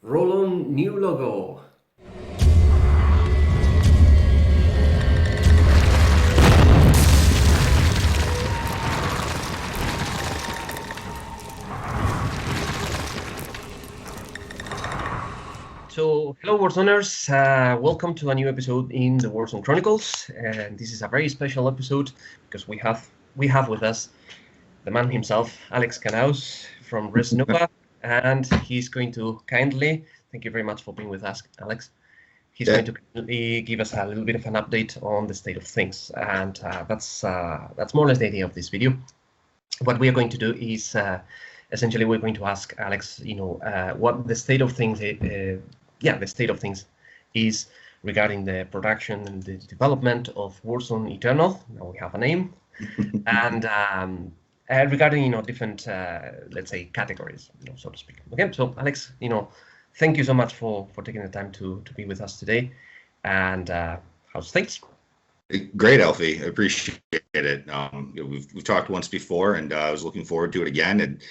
Roll on new logo. So, hello Warzoners, welcome to a new episode in the Warzone Chronicles, and this is a very special episode because we have with us the man himself, Alex Kanous from Resnova, and he's going to kindly, thank you very much for being with us, Alex. He's Yeah, going to kindly give us a little bit of an update on the state of things, and that's more or less the idea of this video. What we are going to do is essentially we're going to ask Alex, what the state of things, the state of things is regarding the production and the development of Warzone Eternal. Now we have a name, and regarding different let's say categories, so to speak. Okay, so Alex, thank you so much for taking the time to be with us today. And how's things? great, Alfie. I appreciate it. We've talked once before, and I was looking forward to it again. And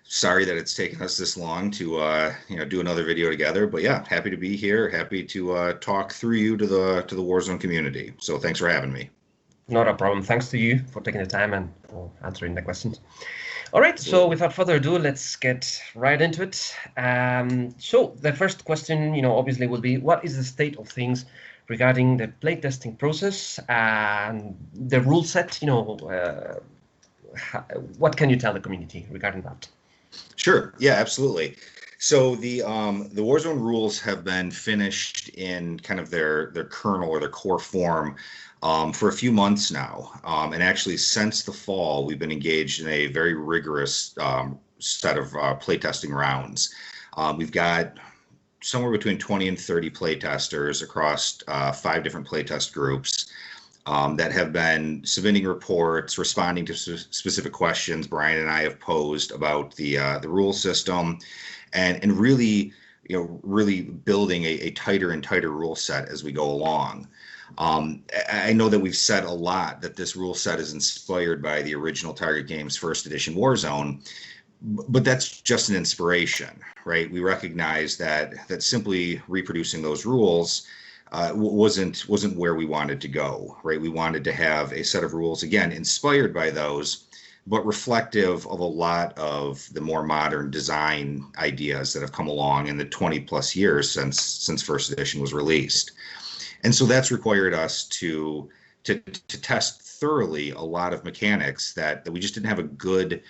sorry that it's taken us this long to do another video together. But yeah, happy to be here. Happy to talk through you to the Warzone community. So thanks for having me. Not a problem. Thanks to you for taking the time and for answering the questions. All right, so without further ado, let's get right into it. So the first question, obviously will be, what is the state of things regarding the playtesting process and the rule set? What can you tell the community regarding that? Sure. Yeah, absolutely. So the Warzone rules have been finished in kind of their kernel or their core form for a few months now. And actually, since the fall, we've been engaged in a very rigorous set of playtesting rounds. We've got somewhere between 20 and 30 playtesters across 5 different playtest groups that have been submitting reports, responding to specific questions Brian and I have posed about the rule system, and really, really building a tighter and tighter rule set as we go along. I know that we've said a lot that this rule set is inspired by the original Target Games first edition Warzone, but that's just an inspiration, right? We recognize that simply reproducing those rules wasn't where we wanted to go, right? We wanted to have a set of rules, again, inspired by those, but reflective of a lot of the more modern design ideas that have come along in the 20 plus years since first edition was released. And so that's required us to test thoroughly a lot of mechanics that we just didn't have a good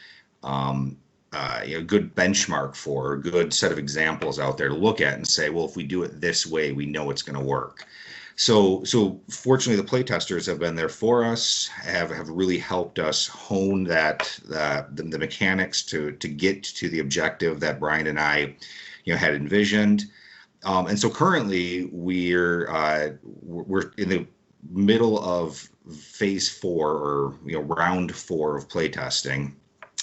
good benchmark for, a good set of examples out there to look at and say, well, if we do it this way, we know it's going to work. So fortunately, the playtesters have been there for us, have really helped us hone the mechanics to get to the objective that Brian and I had envisioned. And so currently we're in the middle of phase 4 or round 4 of playtesting.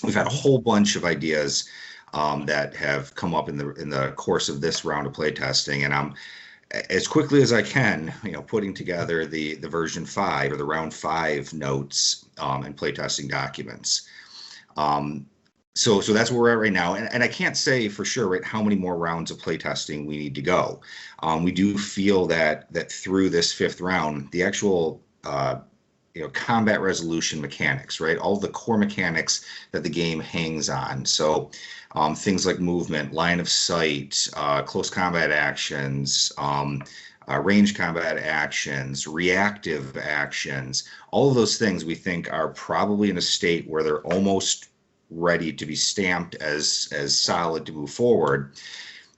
We've had a whole bunch of ideas that have come up in the course of this round of playtesting, and I'm as quickly as I can, putting together the version 5 or the round 5 notes and playtesting documents. So that's where we're at right now, and I can't say for sure, right, how many more rounds of playtesting we need to go. We do feel that through this 5th round, the actual combat resolution mechanics, right? All the core mechanics that the game hangs on. So things like movement, line of sight, close combat actions, range combat actions, reactive actions, all of those things we think are probably in a state where they're almost ready to be stamped as solid to move forward.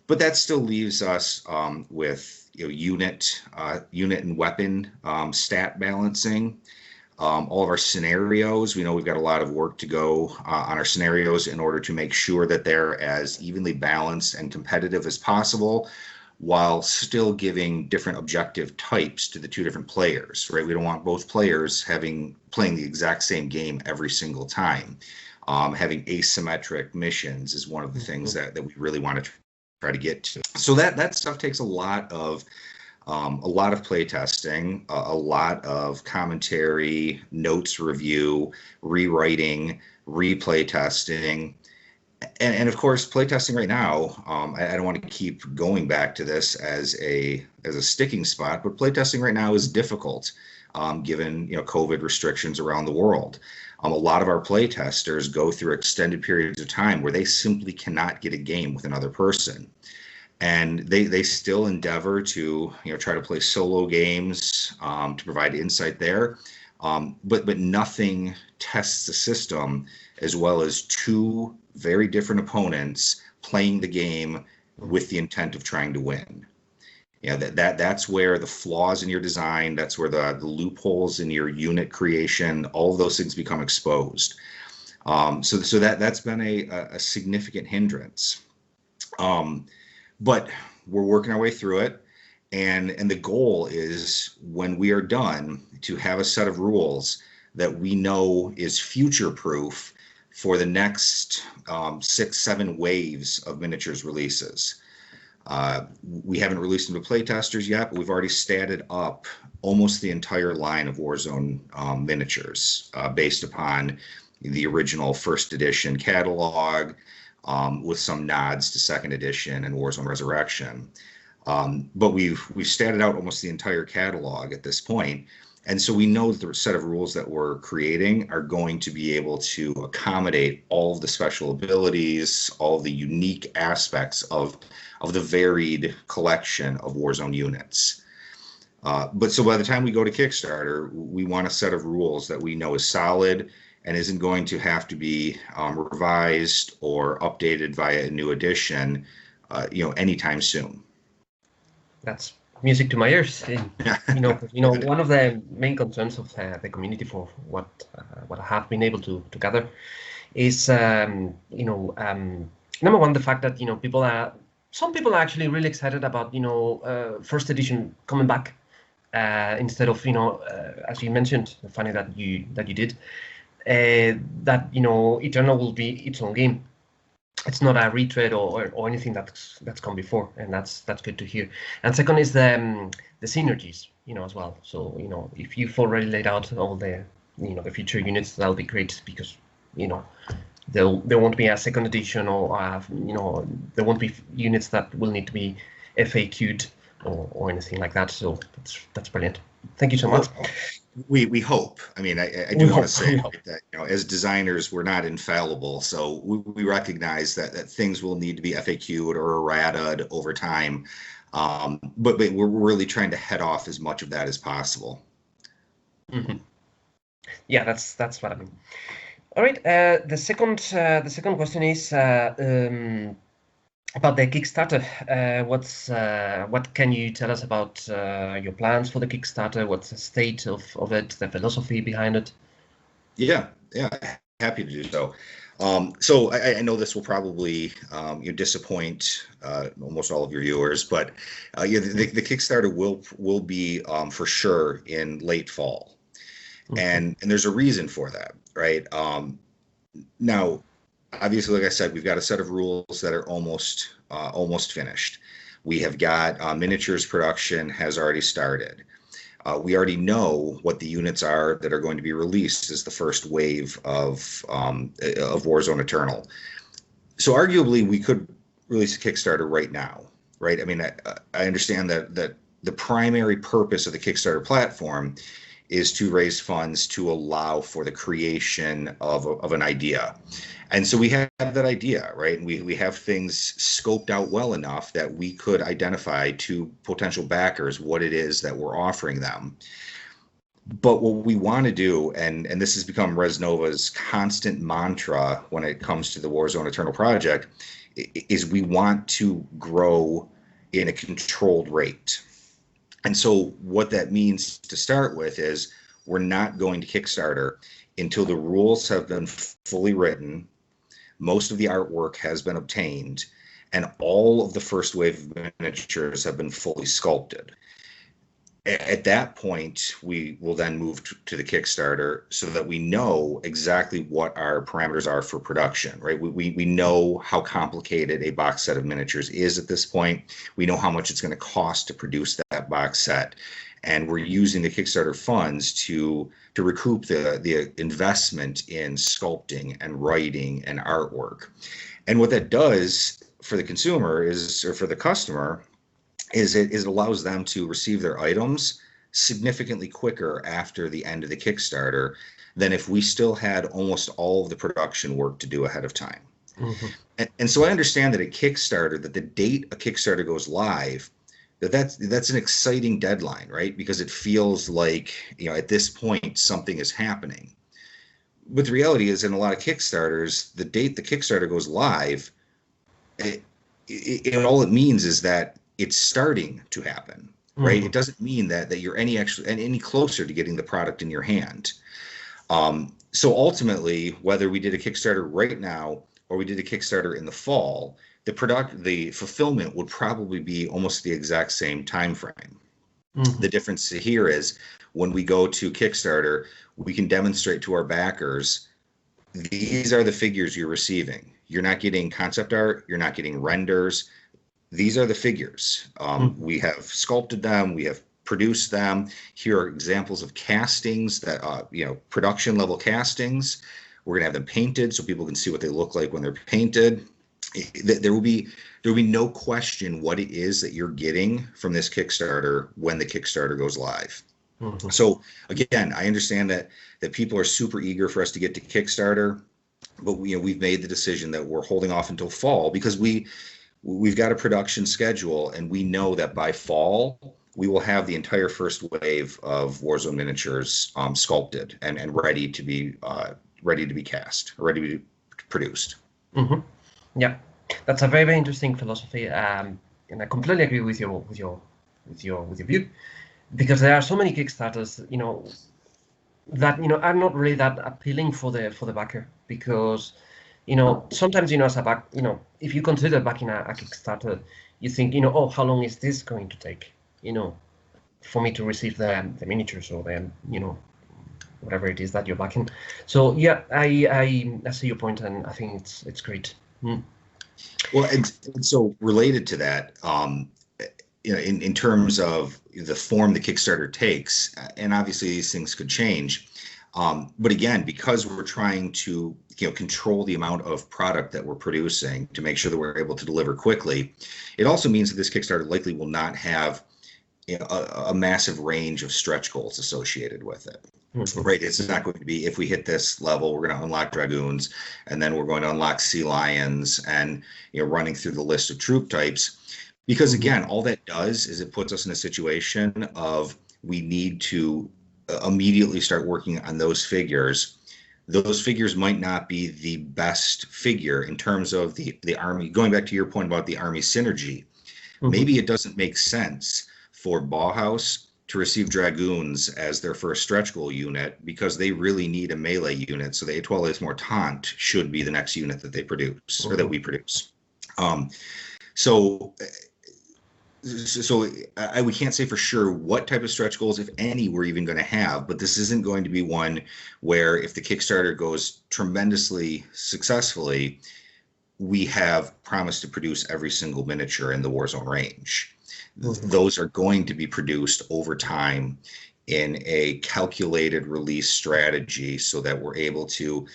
But that still leaves us with unit and weapon stat balancing. All of our scenarios, we know we've got a lot of work to go on our scenarios in order to make sure that they're as evenly balanced and competitive as possible, while still giving different objective types to the 2 different players, right? We don't want both players playing the exact same game every single time. Having asymmetric missions is one of the things that we really want to try to get to. So that stuff takes a lot of play testing, a lot of commentary, notes review, rewriting, replay testing, And of course, playtesting right now, I don't want to keep going back to this as a sticking spot, but playtesting right now is difficult, given COVID restrictions around the world. A lot of our playtesters go through extended periods of time where they simply cannot get a game with another person, and they still endeavor to try to play solo games to provide insight there, but nothing tests the system as well as two very different opponents playing the game with the intent of trying to win. That's where the flaws in your design, that's where the loopholes in your unit creation, all of those things become exposed. So that's been a significant hindrance. But we're working our way through it, and the goal is, when we are done, to have a set of rules that we know is future-proof for the next 6-7 waves of miniatures releases. We haven't released them to playtesters yet, but we've already statted up almost the entire line of Warzone miniatures based upon the original first edition catalog, with some nods to second edition and Warzone Resurrection. But we've statted out almost the entire catalog at this point. And so we know that the set of rules that we're creating are going to be able to accommodate all of the special abilities, all of the unique aspects of the varied collection of Warzone units. But so by the time we go to Kickstarter, we want a set of rules that we know is solid and isn't going to have to be revised or updated via a new edition, anytime soon. That's music to my ears. One of the main concerns of the community for what I have been able to gather is, number one, the fact that some people are actually really excited about first edition coming back instead of as you mentioned, funny that you did. That Eternal will be its own game. It's not a retread or anything that's come before, and that's good to hear. And second is the synergies, as well. So if you've already laid out all the the future units, that'll be great, because there won't be a second edition, or there won't be units that will need to be FAQ'd or anything like that. So that's brilliant. Thank you so much. We hope. I mean, I do want to say that as designers, we're not infallible, so we recognize that things will need to be FAQ'd or errata'd over time, but we're really trying to head off as much of that as possible. Mm-hmm. Yeah, that's what I mean. All right. The second question is about the Kickstarter. What can you tell us about your plans for the Kickstarter? What's the state of it, the philosophy behind it? Yeah, happy to do so. So I know this will probably disappoint almost all of your viewers, but the Kickstarter will be for sure in late fall, and there's a reason for that, right? Now, obviously, like I said, we've got a set of rules that are almost finished. We have got miniatures production has already started. We already know what the units are that are going to be released as the first wave of Warzone Eternal. So arguably, we could release a Kickstarter right now, right? I mean, I understand that the primary purpose of the Kickstarter platform is to raise funds to allow for the creation of an idea. And so we have that idea, right? And we have things scoped out well enough that we could identify to potential backers what it is that we're offering them. But what we want to do, and this has become Resnova's constant mantra when it comes to the Warzone Eternal project, is we want to grow in a controlled rate. And so what that means to start with is we're not going to Kickstarter until the rules have been fully written, most of the artwork has been obtained, and all of the first wave of miniatures have been fully sculpted. At that point, we will then move to the Kickstarter so that we know exactly what our parameters are for production, right? We know how complicated a box set of miniatures is at this point. We know how much it's going to cost to produce that box set. And we're using the Kickstarter funds to recoup the investment in sculpting and writing and artwork. And what that does for the consumer is, or for the customer, is it allows them to receive their items significantly quicker after the end of the Kickstarter than if we still had almost all of the production work to do ahead of time. Mm-hmm. And so I understand that at Kickstarter, that the date a Kickstarter goes live, that's an exciting deadline, right? Because it feels like, at this point something is happening. But the reality is, in a lot of Kickstarters, the date the Kickstarter goes live, all it means is that it's starting to happen, right? Mm-hmm. It doesn't mean that you're any closer to getting the product in your hand. So ultimately, whether we did a Kickstarter right now or we did a Kickstarter in the fall, the fulfillment would probably be almost the exact same time frame. Mm-hmm. The difference here is when we go to Kickstarter, we can demonstrate to our backers, these are the figures you're receiving. You're not getting concept art, you're not getting renders. These are the figures. We have sculpted them, we have produced them. Here are examples of castings that, production level castings. We're gonna have them painted so people can see what they look like when they're painted. There will be no question what it is that you're getting from this Kickstarter when the Kickstarter goes live. Mm-hmm. So again, I understand that people are super eager for us to get to Kickstarter, but we've made the decision that we're holding off until fall because we've got a production schedule, and we know that by fall we will have the entire first wave of Warzone miniatures sculpted and ready to be cast, ready to be produced. Mm-hmm. Yeah, that's a very, very interesting philosophy, and I completely agree with your view, because there are so many Kickstarters, that are not really that appealing for the backer, because sometimes as a back, if you consider backing a Kickstarter, you think oh, how long is this going to take for me to receive the miniatures or the whatever it is that you're backing. So yeah, I see your point, and I think it's great. Well, and so related to that, in terms of the form the Kickstarter takes, and obviously these things could change, but again, because we're trying to control the amount of product that we're producing to make sure that we're able to deliver quickly, it also means that this Kickstarter likely will not have a massive range of stretch goals associated with it. Mm-hmm. Right, it's not going to be, if we hit this level, we're going to unlock dragoons, and then we're going to unlock sea lions, and running through the list of troop types. Because again, all that does is it puts us in a situation of we need to immediately start working on those figures. Those figures might not be the best figure in terms of the army. Going back to your point about the army synergy, maybe it doesn't make sense for Bauhaus to receive dragoons as their first stretch goal unit, because they really need a melee unit. So the Étoiles Mortantes should be the next unit that they produce, or that we produce. So we can't say for sure what type of stretch goals, if any, we're even going to have, but this isn't going to be one where if the Kickstarter goes tremendously successfully, we have promised to produce every single miniature in the Warzone range. Those are going to be produced over time in a calculated release strategy so that we're able to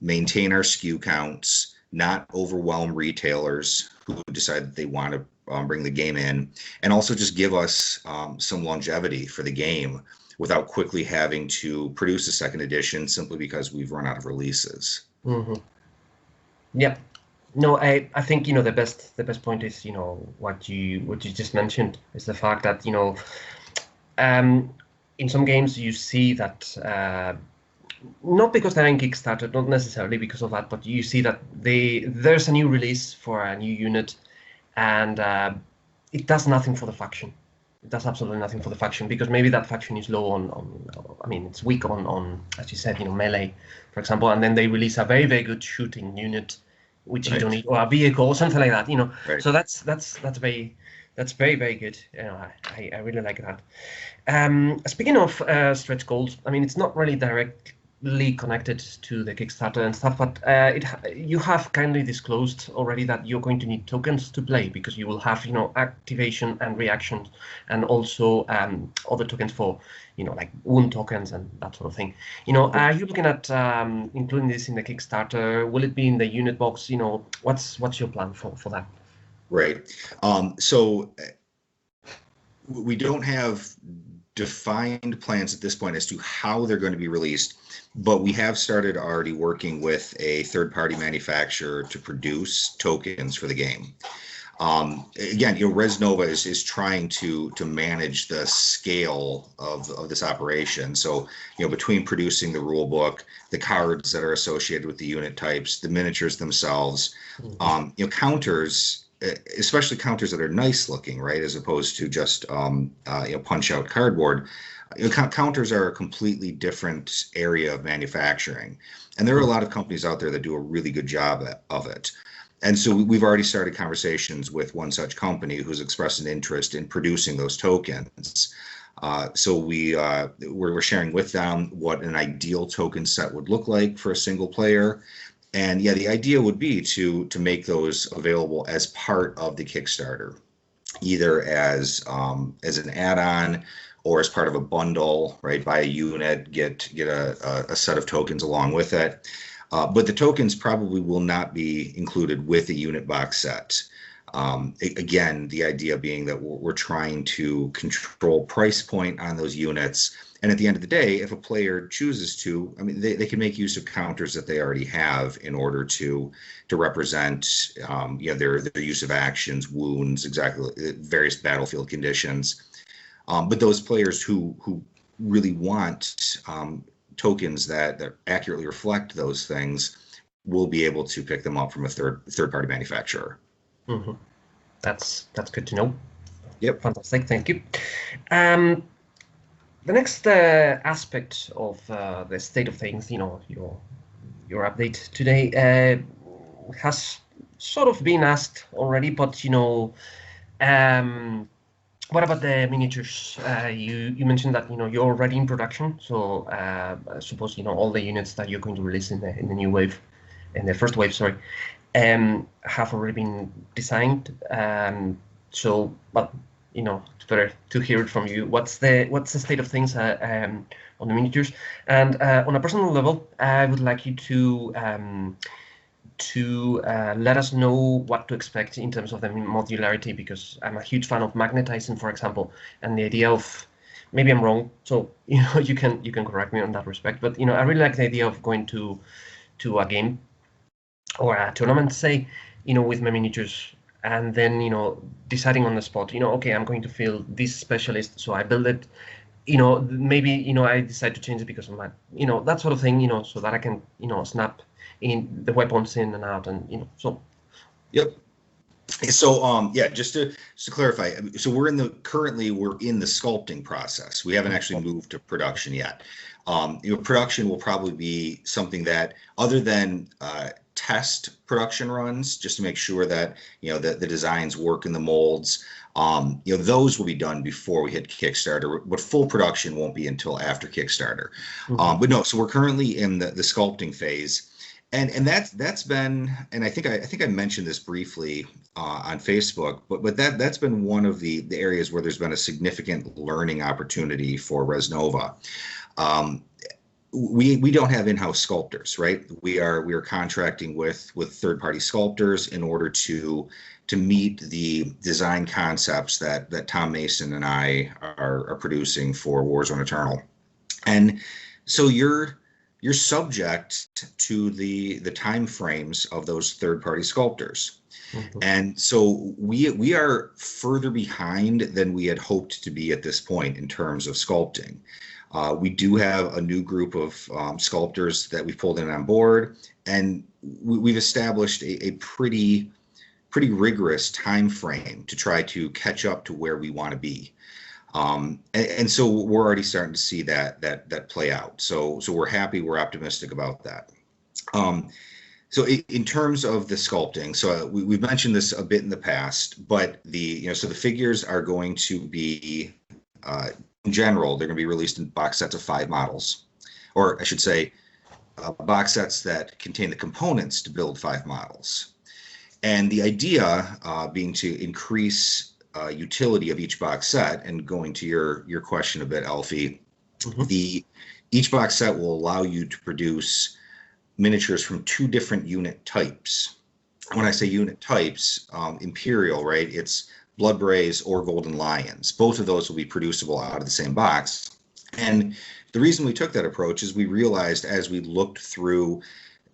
maintain our SKU counts, not overwhelm retailers who decide that they want to bring the game in, and also just give us some longevity for the game without quickly having to produce a second edition simply because we've run out of releases. Mm-hmm. Yeah. No, I think the best point is what you just mentioned, is the fact that in some games you see that not because they're in Kickstarter, not necessarily because of that, but you see that there's a new release for a new unit, and it does nothing for the faction. It does absolutely nothing for the faction, because maybe that faction is low on it's weak on as you said, melee, for example, and then they release a very, very good shooting unit, which you don't need, or a vehicle or something like that, Right. So that's very, very good. I really like that. Speaking of stretch goals, it's not really direct connected to the Kickstarter and stuff, but you have kindly disclosed already that you're going to need tokens to play, because you will have, activation and reactions, and also other tokens for, like wound tokens and that sort of thing. Are you looking at including this in the Kickstarter? Will it be in the unit box? What's your plan for that? Right. So we don't have defined plans at this point as to how they're going to be released, but we have started already working with a third-party manufacturer to produce tokens for the game. Again, Resnova is trying to manage the scale of this operation. So, between producing the rule book, the cards that are associated with the unit types, the miniatures themselves, counters, especially counters that are nice looking, right, as opposed to just punch out cardboard. Counters are a completely different area of manufacturing, and there are a lot of companies out there that do a really good job of it. And so we've already started conversations with one such company who's expressed an interest in producing those tokens. So we're sharing with them what an ideal token set would look like for a single player. And yeah, the idea would be to make those available as part of the Kickstarter, either as an add-on or as part of a bundle, right? Buy a unit, get a set of tokens along with it. But the tokens probably will not be included with a unit box set. Again, the idea being that we're trying to control price point on those units. And at the end of the day, if a player chooses to, they can make use of counters that they already have in order to represent their use of actions, wounds, exactly various battlefield conditions. But those players who really want tokens that accurately reflect those things will be able to pick them up from a third-party manufacturer. Mm-hmm. That's good to know. Yep. Fantastic. Thank you. The next aspect of the state of things, your update today has sort of been asked already, but what about the miniatures? You mentioned that you're already in production, so I suppose all the units that you're going to release in the new wave, in the first wave, sorry, have already been designed. So, but it's better to hear it from you. What's the state of things on the miniatures? And on a personal level, I would like you to let us know what to expect in terms of the modularity, because I'm a huge fan of magnetizing, for example, and the idea of, maybe I'm wrong, so you can correct me on that respect, but I really like the idea of going to a game or a tournament, say, with my miniatures, and then deciding on the spot, okay, I'm going to field this specialist, so I build it, maybe I decide to change it because of my, that sort of thing, so that I can snap in the weapons in and out, and so. Yep. So yeah, just to clarify, so we're in the sculpting process. We haven't actually moved to production yet. Production will probably be something that, other than test production runs, just to make sure that the designs work in the molds, those will be done before we hit Kickstarter, but full production won't be until after Kickstarter. Mm-hmm. But no, so we're currently in the sculpting phase. And that's been, and I think I mentioned this briefly on Facebook, but that's been one of the areas where there's been a significant learning opportunity for Resnova. We don't have in-house sculptors, right? We are contracting with third-party sculptors in order to meet the design concepts that Tom Mason and I are producing for Warzone Eternal. And so you're subject to the time frames of those third-party sculptors. Mm-hmm. And so we are further behind than we had hoped to be at this point in terms of sculpting. We do have a new group of sculptors that we've pulled in on board, and we've established a pretty rigorous time frame to try to catch up to where we want to be. And so we're already starting to see that play out. So we're happy, we're optimistic about that. So in terms of the sculpting, so we've mentioned this a bit in the past, but so the figures are going to be, in general, they're going to be released in box sets of 5 models, or I should say, box sets that contain the components to build 5 models. And the idea being to increase utility of each box set, and going to your question a bit, Alfie, each box set will allow you to produce miniatures from 2 different unit types. When I say unit types, Imperial, right, it's Bloodbraves or Golden Lions. Both of those will be producible out of the same box. And the reason we took that approach is we realized as we looked through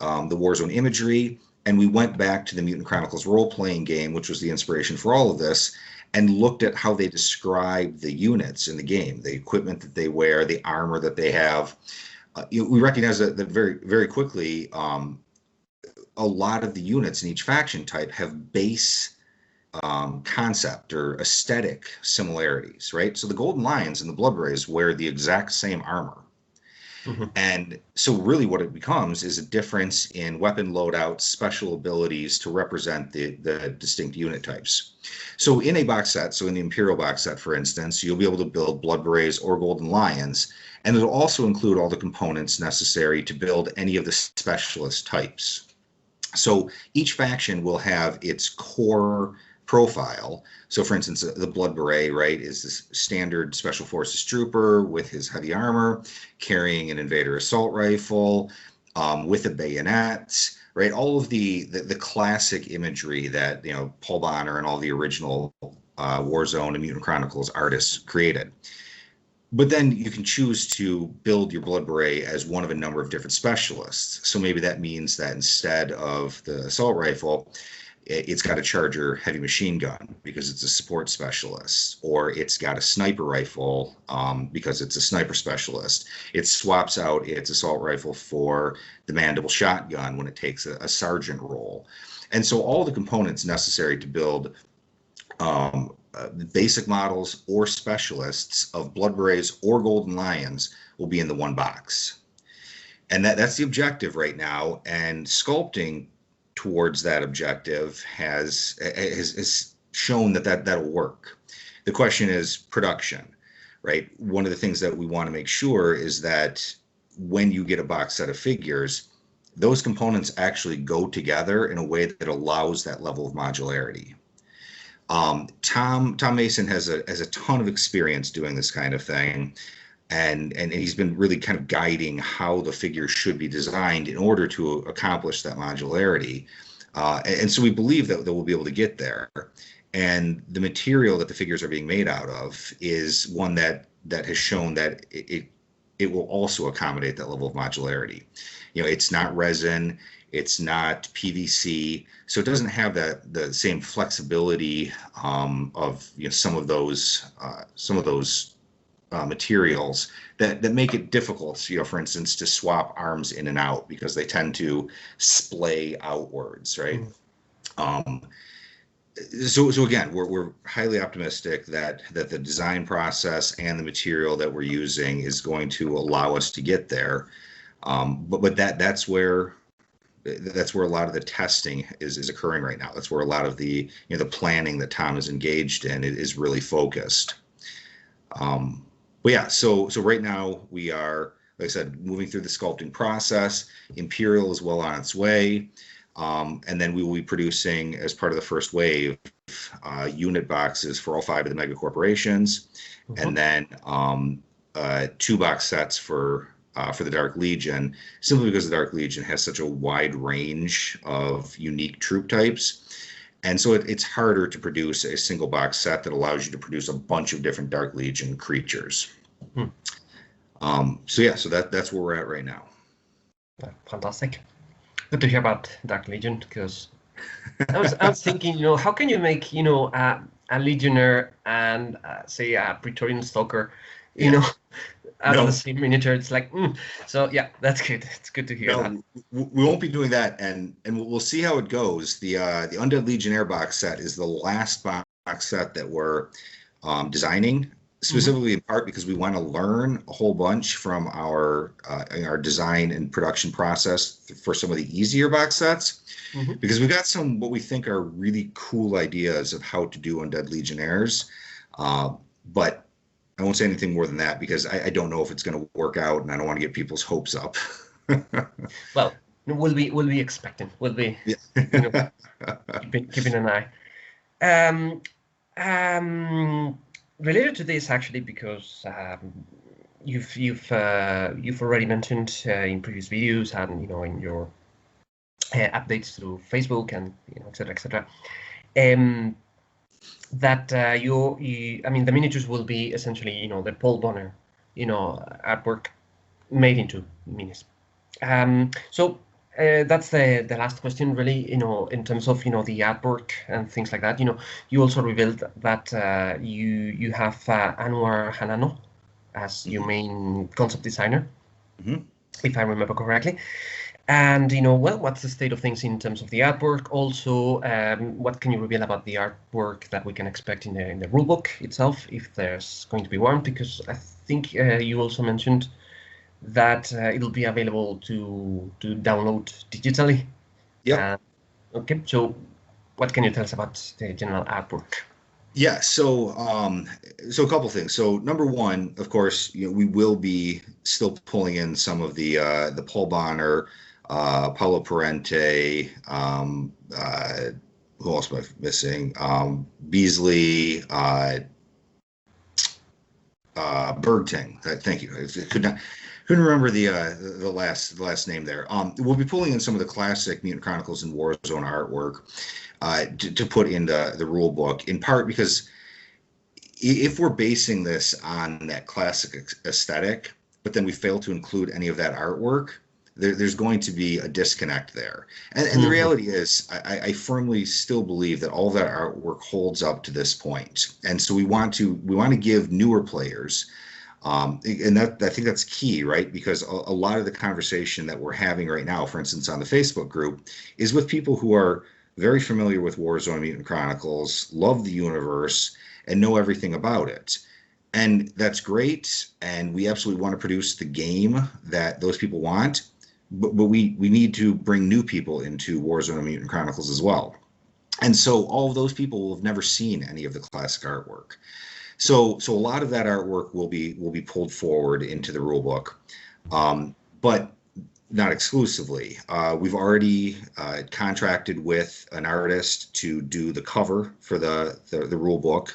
the Warzone imagery, and we went back to the Mutant Chronicles role-playing game, which was the inspiration for all of this, and looked at how they describe the units in the game, the equipment that they wear, the armor that they have. We recognize that very, very quickly, a lot of the units in each faction type have base concept or aesthetic similarities, right? So the Golden Lions and the Bloodbraves wear the exact same armor. And so really what it becomes is a difference in weapon loadouts, special abilities to represent the distinct unit types. So in a box set, so in the Imperial box set, for instance, you'll be able to build Bloodbraves or Golden Lions, and it'll also include all the components necessary to build any of the specialist types. So each faction will have its core profile. So for instance, the Blood Beret, right, is this standard Special Forces trooper with his heavy armor, carrying an Invader assault rifle, with a bayonet, right? All of the classic imagery that, you know, Paul Bonner and all the original Warzone and Mutant Chronicles artists created. But then you can choose to build your Blood Beret as one of a number of different specialists. So maybe that means that instead of the assault rifle, it's got a Charger heavy machine gun because it's a support specialist, or it's got a sniper rifle because it's a sniper specialist. It swaps out its assault rifle for the mandible shotgun when it takes a sergeant role. And so all the components necessary to build basic models or specialists of Blood Berets or Golden Lions will be in the one box. And that's the objective right now. And sculpting towards that objective has shown that'll work. The question is production, right? One of the things that we want to make sure is that when you get a box set of figures, those components actually go together in a way that allows that level of modularity. Tom Mason has a ton of experience doing this kind of thing, and he's been really kind of guiding how the figure should be designed in order to accomplish that modularity. And so we believe that we'll be able to get there. And the material that the figures are being made out of is one that has shown that it will also accommodate that level of modularity. You know, it's not resin, it's not PVC, so it doesn't have the same flexibility of, you know, some of those materials that make it difficult, you know, for instance, to swap arms in and out because they tend to splay outwards, right? So again, we're highly optimistic that the design process and the material that we're using is going to allow us to get there. But that's where a lot of the testing is occurring right now. That's where a lot of the, you know, the planning that Tom is engaged in is really focused. But yeah, so right now we are, like I said, moving through the sculpting process. Imperial is well on its way. And then we will be producing, as part of the first wave, unit boxes for all 5 of the mega corporations, and then 2 box sets for the Dark Legion, simply because the Dark Legion has such a wide range of unique troop types. And so it's harder to produce a single box set that allows you to produce a bunch of different Dark Legion creatures. So that's where we're at right now. Fantastic. Good to hear about Dark Legion, because I was thinking, you know, how can you make, you know, a Legionnaire and say a Praetorian Stalker, you know, out of the same miniature? It's like, so yeah, that's good. It's good to hear that. We won't be doing that, and we'll see how it goes. The Undead Legionnaire box set is the last box set that we're designing, specifically in part because we want to learn a whole bunch from our design and production process for some of the easier box sets, because we've got some what we think are really cool ideas of how to do Undead Legionnaires, but I won't say anything more than that because I don't know if it's going to work out, and I don't want to get people's hopes up. Well, we'll be expecting. We'll be, you know, keeping an eye. Um, Related to this, actually, because you've already mentioned in previous videos and in your updates through Facebook and etc. etc. That I mean, the miniatures will be essentially the Paul Bonner artwork made into minis. So that's the last question, really. In terms of the artwork and things like that. You also revealed that you have Anwar Hanano as your main concept designer, if I remember correctly. And well, what's the state of things in terms of the artwork? Also, what can you reveal about the artwork that we can expect in the rulebook itself, if there's going to be one? Because I think you also mentioned that it'll be available to download digitally. Yeah. Okay, so what can you tell us about the general artwork? Yeah, so a couple things. So number one, of course, we will be still pulling in some of the Paul Bonner, Paulo Parente, who else am I missing? Beasley, Bergting. Thank you. I couldn't remember the last name there. We'll be pulling in some of the classic Mutant Chronicles and Warzone artwork to put in the rule book, in part because if we're basing this on that classic aesthetic, but then we fail to include any of that artwork, there's going to be a disconnect there. And the reality is, I firmly still believe that all of that artwork holds up to this point. And so we want to give newer players, and I think that's key, right? Because a lot of the conversation that we're having right now, for instance, on the Facebook group, is with people who are very familiar with Warzone Mutant Chronicles, love the universe, and know everything about it. And that's great, and we absolutely want to produce the game that those people want, but we need to bring new people into Warzone Mutant Chronicles as well. And so all of those people will have never seen any of the classic artwork. So a lot of that artwork will be pulled forward into the rulebook, but not exclusively. We've already contracted with an artist to do the cover for the rulebook.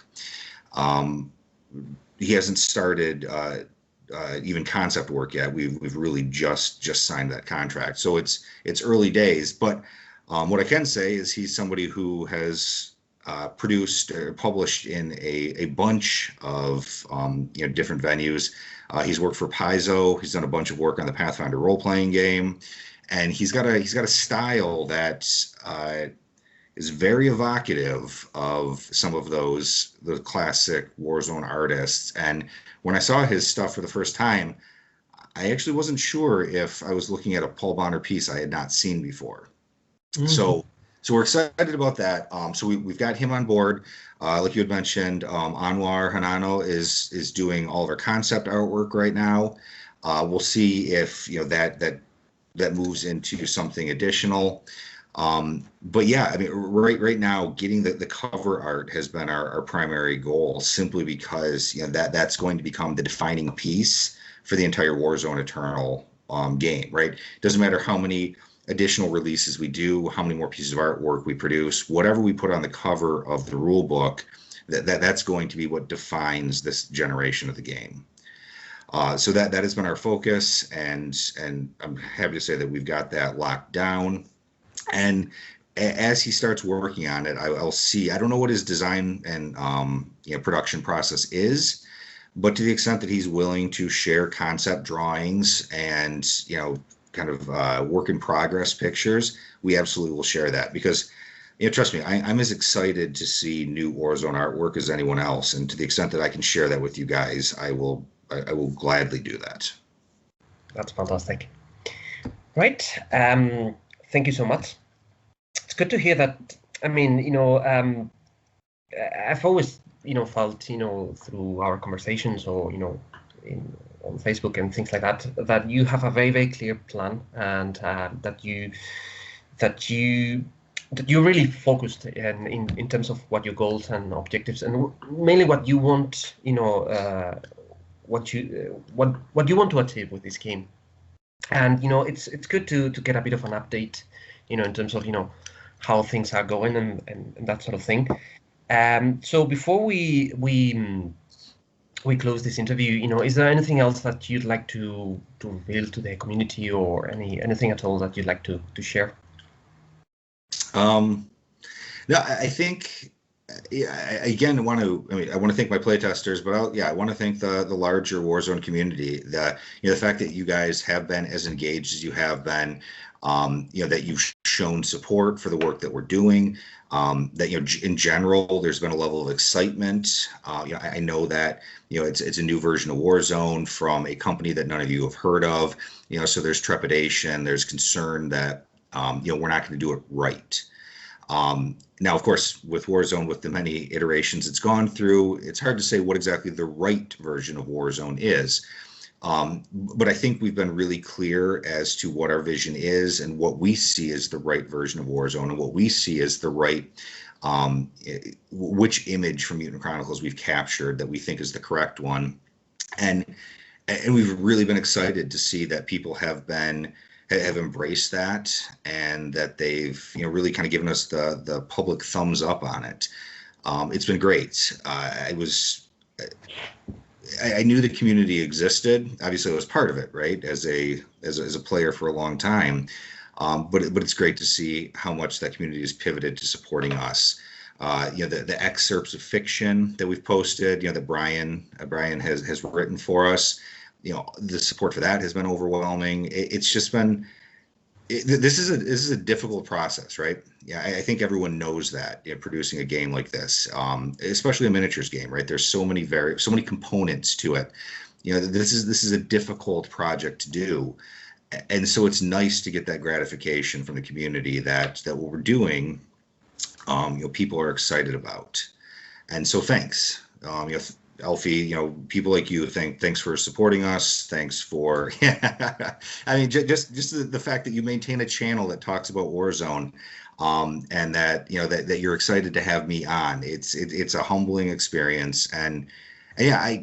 He hasn't started even concept work yet. We've really just signed that contract, so it's early days. But what I can say is he's somebody who has produced or published in a bunch of different venues. He's worked for Paizo. He's done a bunch of work on the Pathfinder role-playing game, and he's got a style that is very evocative of some of the classic Warzone artists. And when I saw his stuff for the first time, I actually wasn't sure if I was looking at a Paul Bonner piece I had not seen before. So we're excited about that. So we've got him on board. Like you had mentioned, Anwar Hanano is doing all of our concept artwork right now. We'll see if that moves into something additional. But yeah, I mean, right now, getting the cover art has been our primary goal, simply because that's going to become the defining piece for the entire Warzone Eternal game. Right? Doesn't matter how many additional releases we do, how many more pieces of artwork we produce, whatever we put on the cover of the rule book, that's going to be what defines this generation of the game. So that has been our focus, and I'm happy to say that we've got that locked down. And as he starts working on it, I'll see. I don't know what his design and production process is, but to the extent that he's willing to share concept drawings and kind of work in progress pictures, we absolutely will share that, because trust me, I'm as excited to see new Warzone artwork as anyone else, and to the extent that I can share that with you guys, I will gladly do that. That's fantastic. Right. Thank you so much. It's good to hear that. I mean, I've always felt through our conversations or on Facebook and things like that you have a very, very clear plan, and that you're really focused in terms of what your goals and objectives, and mainly what you want what you want to achieve with this game. And it's good to get a bit of an update, in terms of how things are going and that sort of thing. So before we close this interview, is there anything else that you'd like to reveal to the community, or anything at all that you'd like to share? No, I think, again, I want to thank my playtesters, but I want to thank the larger Warzone community. The fact that you guys have been as engaged as you have been, that you've shown support for the work that we're doing. That in general, there's been a level of excitement. I know that it's a new version of Warzone from a company that none of you have heard of. So there's trepidation, there's concern that we're not going to do it right. Now, of course, with Warzone, with the many iterations it's gone through, it's hard to say what exactly the right version of Warzone is. But I think we've been really clear as to what our vision is and what we see as the right version of Warzone, and what we see as the right, which image from Mutant Chronicles we've captured that we think is the correct one. And we've really been excited to see that people have embraced that, and that they've really kind of given us the public thumbs up on it. It's been great. I knew the community existed. Obviously, I was part of it, right, as a player for a long time. But it's great to see how much that community has pivoted to supporting us. The excerpts of fiction that we've posted, that Brian has written for us. The support for that has been overwhelming. It's just been. This is a difficult process, right? Yeah, I think everyone knows that, producing a game like this, especially a miniatures game, right? There's so many components to it. This is a difficult project to do, and so it's nice to get that gratification from the community that what we're doing, people are excited about, and so thanks. Alfie, people like you, thanks for supporting us. Thanks for, I mean, just the fact that you maintain a channel that talks about Warzone, and that that you're excited to have me on. It's a humbling experience, and yeah,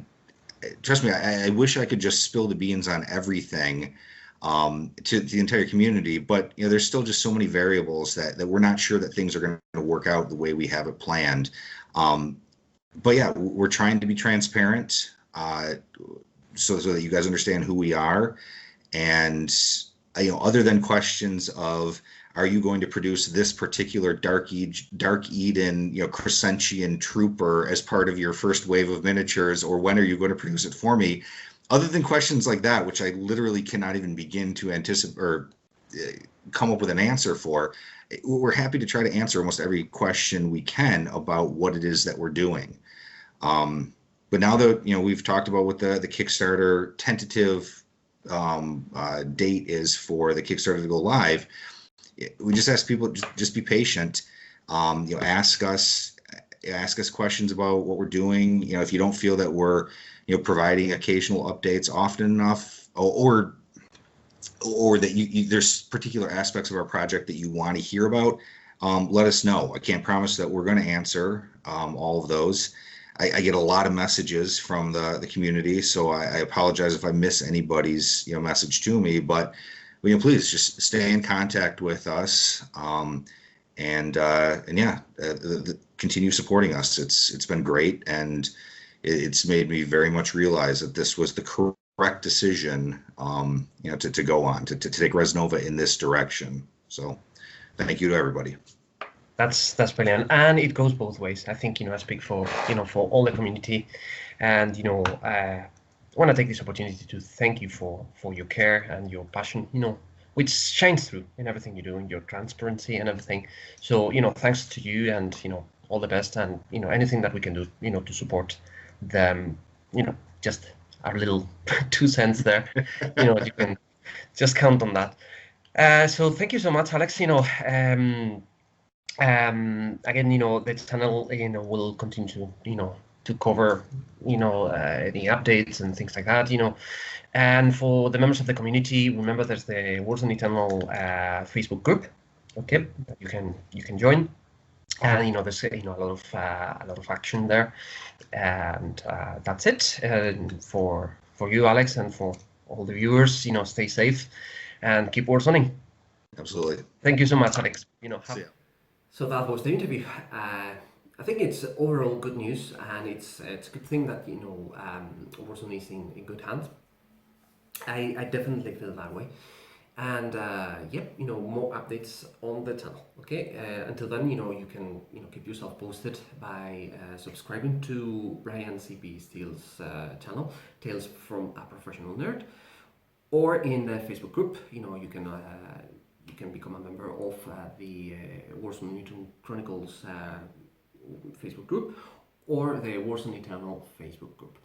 trust me, I wish I could just spill the beans on everything, to the entire community, but there's still just so many variables that we're not sure that things are going to work out the way we have it planned. But yeah, we're trying to be transparent, so that you guys understand who we are. And other than questions of, are you going to produce this particular Dark Eden, Crescentian trooper as part of your first wave of miniatures, or when are you going to produce it for me? Other than questions like that, which I literally cannot even begin to anticipate or come up with an answer for, we're happy to try to answer almost every question we can about what it is that we're doing. But now that we've talked about what the Kickstarter tentative date is for the Kickstarter to go live, we just ask people just be patient. Ask us questions about what we're doing. If you don't feel that we're providing occasional updates often enough, or that there's particular aspects of our project that you want to hear about, let us know. I can't promise that we're going to answer all of those. I get a lot of messages from the community, so I apologize if I miss anybody's message to me, but please just stay in contact with us, and continue supporting us. It's been great, and it's made me very much realize that this was the correct decision, to go on to take Resnova in this direction. So thank you to everybody. That's brilliant, and it goes both ways. I think I speak for for all the community, and I want to take this opportunity to thank you for your care and your passion, which shines through in everything you do, in your transparency and everything. So thanks to you, and all the best, and anything that we can do to support them, just our little 2 cents there, you can just count on that. So thank you so much, Alex. Again, the channel, will continue to cover, any updates and things like that, And for the members of the community, remember there's the Warzone Eternal Facebook group, okay, that you can join, and there's a lot of action there, and that's it for you, Alex, and for all the viewers, stay safe and keep warzoning. Absolutely. Thank you so much, Alex. See ya. So that was the interview. I think it's overall good news, and it's a good thing that Warzone is in good hands. I definitely feel that way, and more updates on the channel. Okay, until then, you can keep yourself posted by subscribing to Brian CP Steele's channel, Tales from a Professional Nerd, or in the Facebook group. You can become a member of the Warzone Mutant Chronicles Facebook group or the Warzone Eternal Facebook group.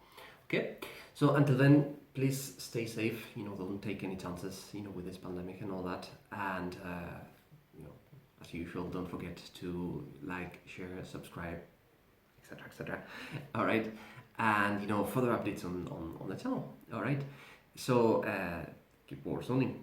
Okay, so until then, please stay safe. Don't take any chances. With this pandemic and all that. And as usual, don't forget to like, share, subscribe, etc., etc. All right, and further updates on the channel. All right, so keep warzoning.